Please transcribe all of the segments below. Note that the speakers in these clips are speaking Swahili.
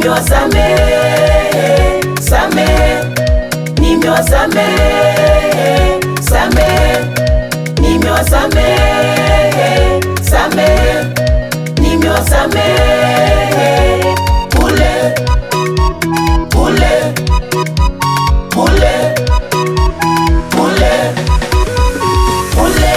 nimewasamehe, samehe, nimewasamehe, samehe, nimewasamehe, samehe, nimewasamehe, ule, ule, ule, ule, ule.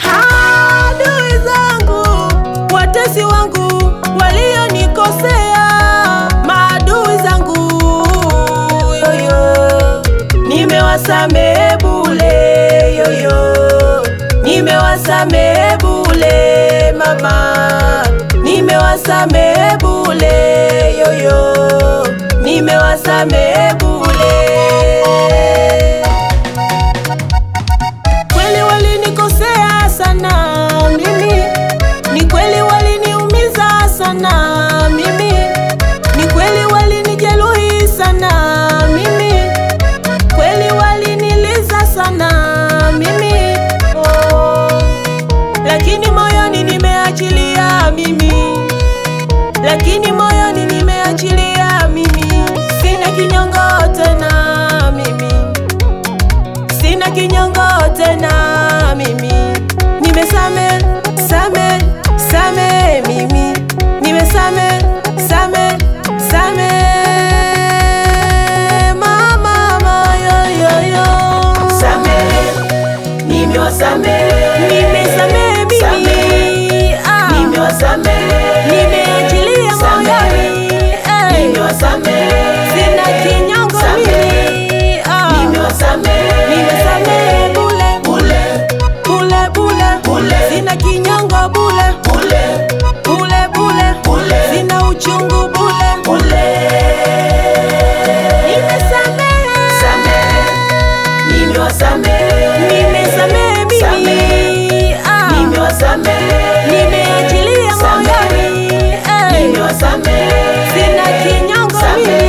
Adui zangu, watesi wangu walionikosea, maadui zangu yoyo, nimewasamehe bure yoyo, nimewasamehe bure mama, nimewasamehe bure yoyo, nimewasamehe bure. Kweli walinikosea sana mimi, ni kweli waliniumiza sana mimi, ni kweli walinijeruhi sana mimi, kweli waliniliza sana mimi, oh. Lakini moyoni nimeachilia mimi, lakini moyoni nimeachilia mimi, sina kinyongo tena mimi, sina kinyongo tena mimi, nimesamehe, samehe, samehe mimi, nimesamehe, samehe, samehe mama yo yo yo, Samehe, nimewasamehe, nimesamehe mimi, nimewasamehe, nimeachilia moyoni, nimewasamehe, sina kinyongo mimi, nimewasamehe, nimesamehe bure bure, bure bure, bure, sina kinyongo bure bure, bure bure, bure, sina uchungu bure, bure. nimesamehe, Samehe, nimewasamehe, nimesamehe mimi, nimewasamehe, nimeachilia moyoni, nimewasamehe, sina kinyongo mimi,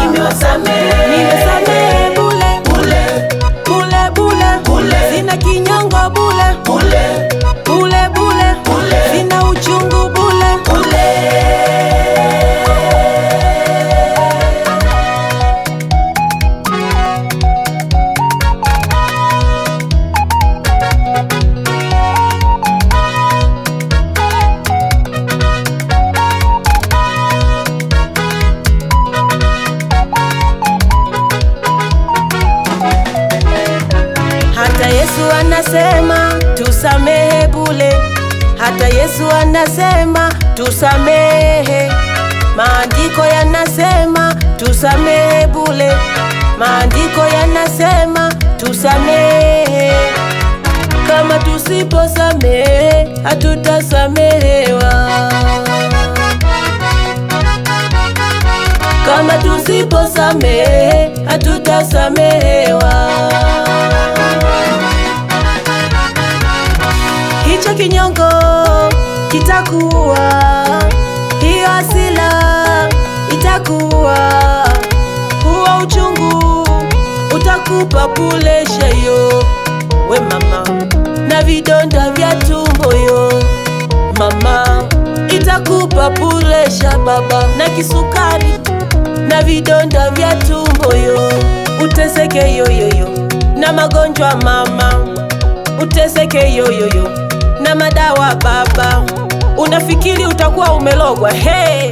nimewasamehe, nimesamehe bure bure, bure bure, bure, sina kinyongo bure bure, bure bure, bure, sina uchungu bure. bure. Hata Yesu anasema tusamehe bure, hata Yesu anasema tusamehe, maandiko yanasema tusamehe bure, maandiko yanasema tusamehe. Kama tusiposamehe hatutasamehewa, kama tusiposamehe hatutasamehewa. Hicho kinyongo kitakuwa, hiyo hasira itakuwa, huo uchungu utakupa pulesha yo we mama, na vidonda vya tumbo yo mama, itakupa pulesha baba, na kisukari na vidonda vya tumbo yo, uteseke yoyoyo na magonjwa mama, uteseke yoyoyo na madawa baba, unafikiri utakuwa umelogwa. Hey,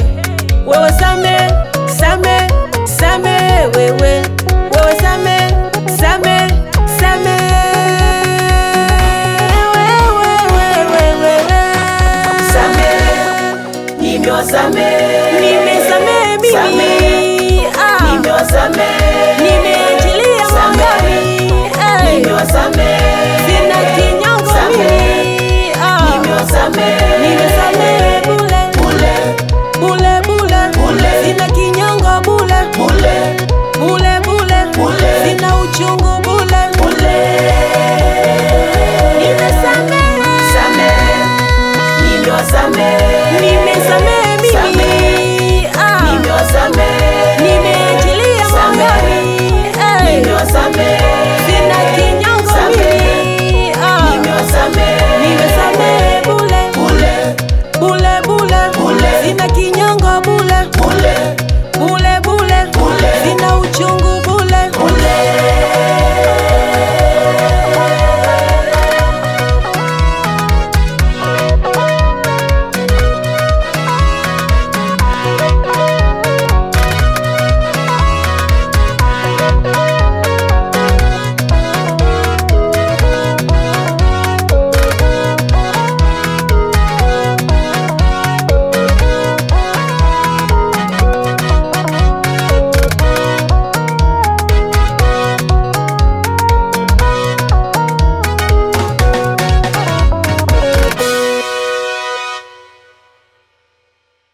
wewe samehe, samehe, samehe wewe.